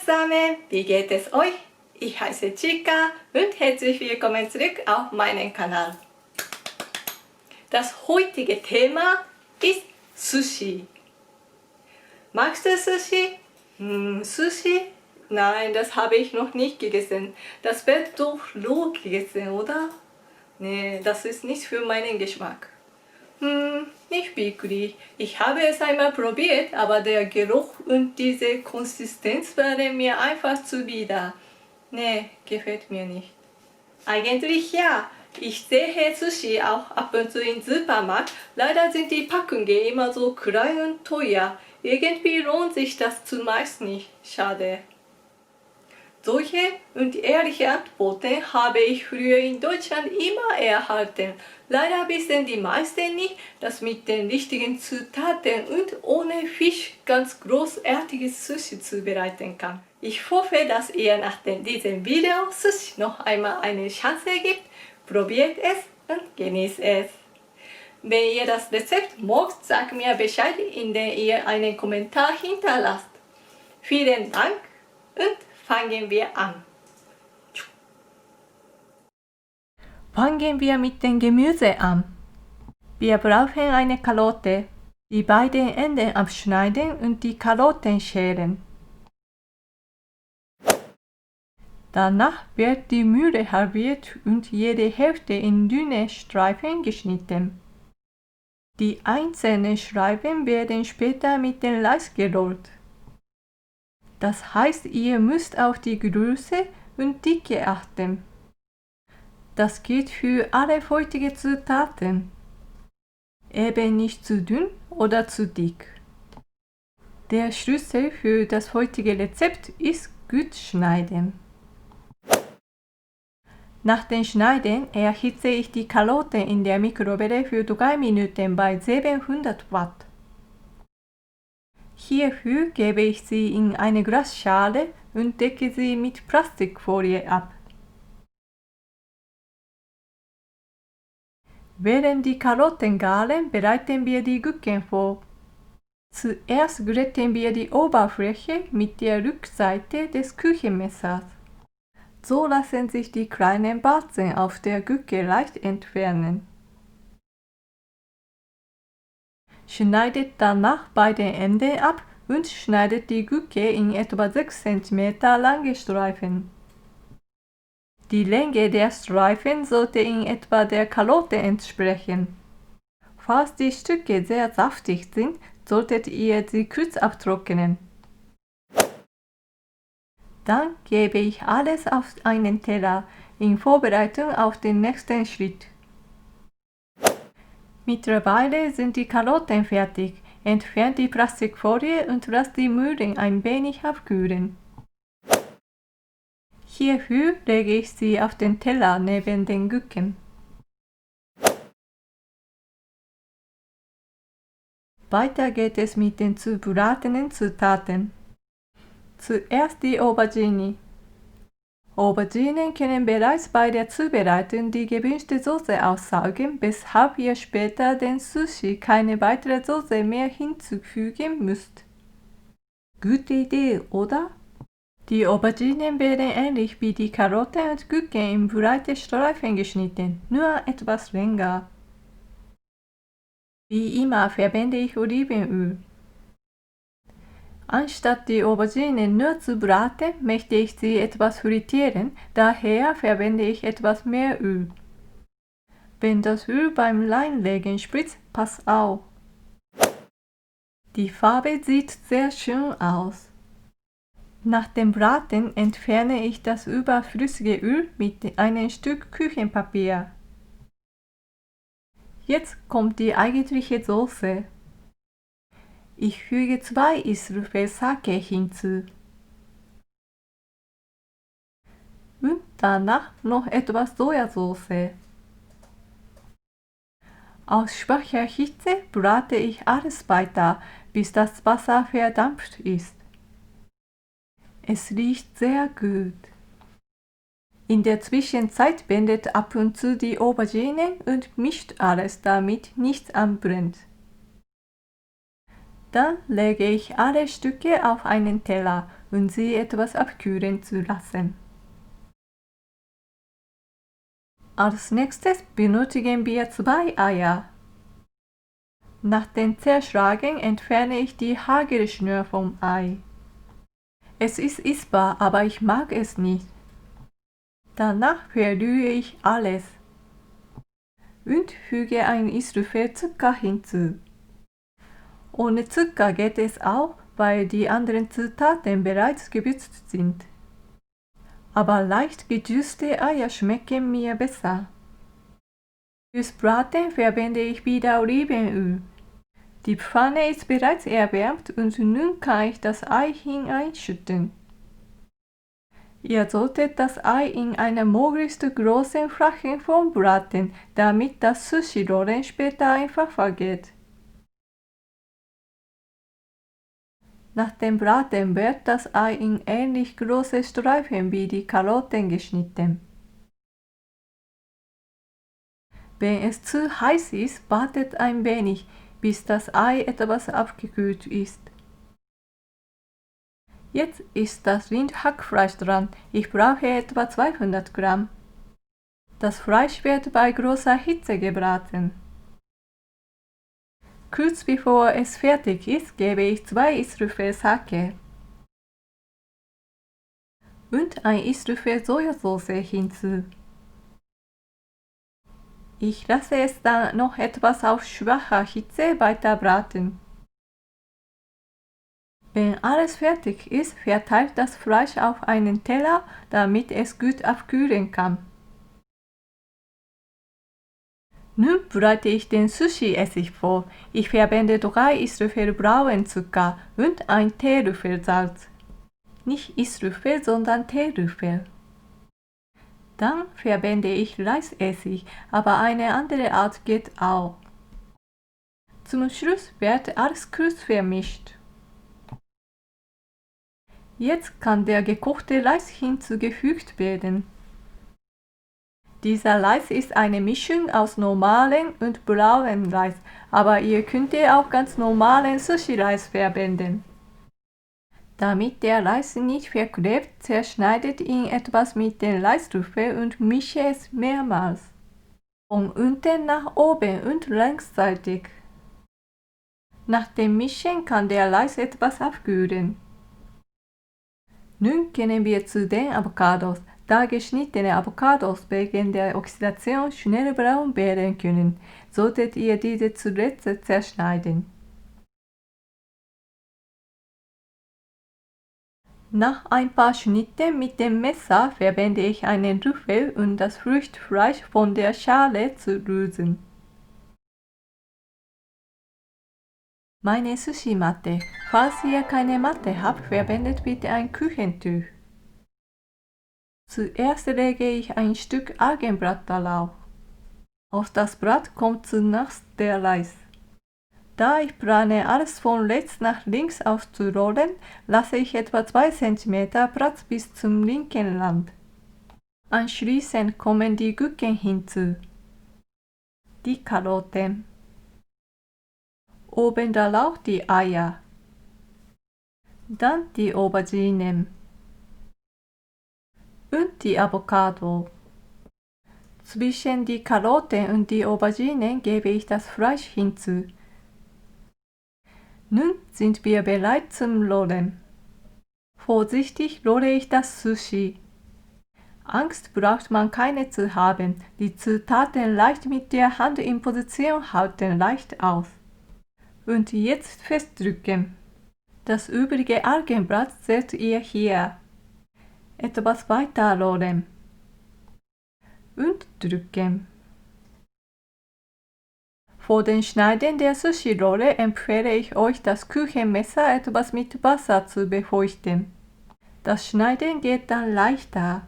zusammen, wie geht es euch? Ich heiße Chika und herzlich willkommen zurück auf meinen Kanal. Das heutige Thema ist Sushi. Magst du Sushi? Sushi? Nein, das habe ich noch nicht gegessen. Das wird doch roh gegessen, oder? Nee, das ist nicht für meinen Geschmack. Nicht wirklich. Ich habe es einmal probiert, aber der Geruch und diese Konsistenz waren mir einfach zuwider. Nee, gefällt mir nicht. Eigentlich ja. Ich sehe Sushi auch ab und zu im Supermarkt. Leider sind die Packungen immer so klein und teuer. Irgendwie lohnt sich das zumeist nicht. Schade. Solche und ehrliche Antworten habe ich früher in Deutschland immer erhalten. Leider wissen die meisten nicht, dass mit den richtigen Zutaten und ohne Fisch ganz großartiges Sushi zubereiten kann. Ich hoffe, dass ihr nach diesem Video Sushi noch einmal eine Chance gibt. Probiert es und genießt es. Wenn ihr das Rezept mögt, sagt mir Bescheid, indem ihr einen Kommentar hinterlasst. Vielen Dank und fangen wir an. Fangen wir mit dem Gemüse an. Wir brauchen eine Karotte, die beiden Enden abschneiden und die Karotten schälen. Danach wird die Möhre halbiert und jede Hälfte in dünne Streifen geschnitten. Die einzelnen Streifen werden später mit dem Reis gerollt. Das heißt, ihr müsst auf die Größe und Dicke achten. Das gilt für alle heutigen Zutaten. Eben nicht zu dünn oder zu dick. Der Schlüssel für das heutige Rezept ist gut schneiden. Nach dem Schneiden erhitze ich die Karotten in der Mikrowelle für 3 Minuten bei 700 Watt. Hierfür gebe ich sie in eine Glasschale und decke sie mit Plastikfolie ab. Während die Karotten garen, bereiten wir die Gurken vor. Zuerst glätten wir die Oberfläche mit der Rückseite des Küchenmessers. So lassen sich die kleinen Warzen auf der Gurke leicht entfernen. Schneidet danach beide Enden ab und schneidet die Gurke in etwa 6 cm lange Streifen. Die Länge der Streifen sollte in etwa der Karotte entsprechen. Falls die Stücke sehr saftig sind, solltet ihr sie kurz abtrocknen. Dann gebe ich alles auf einen Teller in Vorbereitung auf den nächsten Schritt. Mittlerweile sind die Karotten fertig. Entfernt die Plastikfolie und lasst die Möhren ein wenig abkühlen. Hierfür lege ich sie auf den Teller neben den Gurken. Weiter geht es mit den zu bratenen Zutaten. Zuerst die Aubergine. Auberginen können bereits bei der Zubereitung die gewünschte Soße aussaugen, weshalb ihr später den Sushi keine weitere Soße mehr hinzufügen müsst. Gute Idee, oder? Die Auberginen werden ähnlich wie die Karotten und Gurken in breite Streifen geschnitten, nur etwas länger. Wie immer verwende ich Olivenöl. Anstatt die Auberginen nur zu braten, möchte ich sie etwas frittieren, daher verwende ich etwas mehr Öl. Wenn das Öl beim Reinlegen spritzt, pass auf. Die Farbe sieht sehr schön aus. Nach dem Braten entferne ich das überflüssige Öl mit einem Stück Küchenpapier. Jetzt kommt die eigentliche Soße. Ich füge 2 Esslöffel Sake hinzu. Und danach noch etwas Sojasauce. Aus schwacher Hitze brate ich alles weiter, bis das Wasser verdampft ist. Es riecht sehr gut. In der Zwischenzeit wendet ab und zu die Aubergine und mischt alles, damit nichts anbrennt. Dann lege ich alle Stücke auf einen Teller und sie etwas abkühlen zu lassen. Als nächstes benötigen wir 2 Eier. Nach dem Zerschlagen entferne ich die Hagelschnur vom Ei. Es ist essbar, aber ich mag es nicht. Danach verrühre ich alles und füge einen Esslöffel Zucker hinzu. Ohne Zucker geht es auch, weil die anderen Zutaten bereits gewürzt sind. Aber leicht gedüste Eier schmecken mir besser. Fürs Braten verwende ich wieder Olivenöl. Die Pfanne ist bereits erwärmt und nun kann ich das Ei hineinschütten. Ihr solltet das Ei in einer möglichst großen flachen Form braten, damit das Sushi-Rollen später einfach vergeht. Nach dem Braten wird das Ei in ähnlich große Streifen wie die Karotten geschnitten. Wenn es zu heiß ist, wartet ein wenig, bis das Ei etwas abgekühlt ist. Jetzt ist das Rindhackfleisch dran. Ich brauche etwa 200 Gramm. Das Fleisch wird bei großer Hitze gebraten. Kurz bevor es fertig ist, gebe ich 2 Esslöffel Sake und ein Esslöffel Sojasauce hinzu. Ich lasse es dann noch etwas auf schwacher Hitze weiter braten. Wenn alles fertig ist, verteilt das Fleisch auf einen Teller, damit es gut abkühlen kann. Nun bereite ich den Sushi-Essig vor. Ich verwende 3 Esslöffel braunen Zucker und 1 Teelöffel Salz. Nicht Esslöffel, sondern Teelöffel. Dann verwende ich Reisessig, aber eine andere Art geht auch. Zum Schluss wird alles kurz vermischt. Jetzt kann der gekochte Reis hinzugefügt werden. Dieser Reis ist eine Mischung aus normalem und blauem Reis, aber ihr könnt auch ganz normalen Sushi-Reis verwenden. Damit der Reis nicht verklebt, zerschneidet ihn etwas mit dem Reislöffel und mische es mehrmals. Von unten nach oben und längsseitig. Nach dem Mischen kann der Reis etwas abkühlen. Nun kommen wir zu den Avocados. Da geschnittene Avocados wegen der Oxidation schnell braun werden können, solltet ihr diese zuletzt zerschneiden. Nach ein paar Schnitten mit dem Messer verwende ich einen Löffel, um das Fruchtfleisch von der Schale zu lösen. Meine Sushi-Matte. Falls ihr keine Matte habt, verwendet bitte ein Küchentuch. Zuerst lege ich ein Stück Algenblatt darauf. Auf das Blatt kommt zunächst der Reis. Da ich plane, alles von rechts nach links auszurollen, lasse ich etwa 2 cm Platz bis zum linken Rand. Anschließend kommen die Gurken hinzu, die Karotten, oben darauf die Eier, dann die Auberginen und die Avocado. Zwischen die Karotten und die Auberginen gebe ich das Fleisch hinzu. Nun sind wir bereit zum Rollen. Vorsichtig rolle ich das Sushi. Angst braucht man keine zu haben. Die Zutaten leicht mit der Hand in Position halten reicht aus. Und jetzt festdrücken. Das übrige Algenblatt seht ihr hier. Etwas weiter rollen. Und drücken. Vor dem Schneiden der Sushi-Rolle empfehle ich euch, das Küchenmesser etwas mit Wasser zu befeuchten. Das Schneiden geht dann leichter.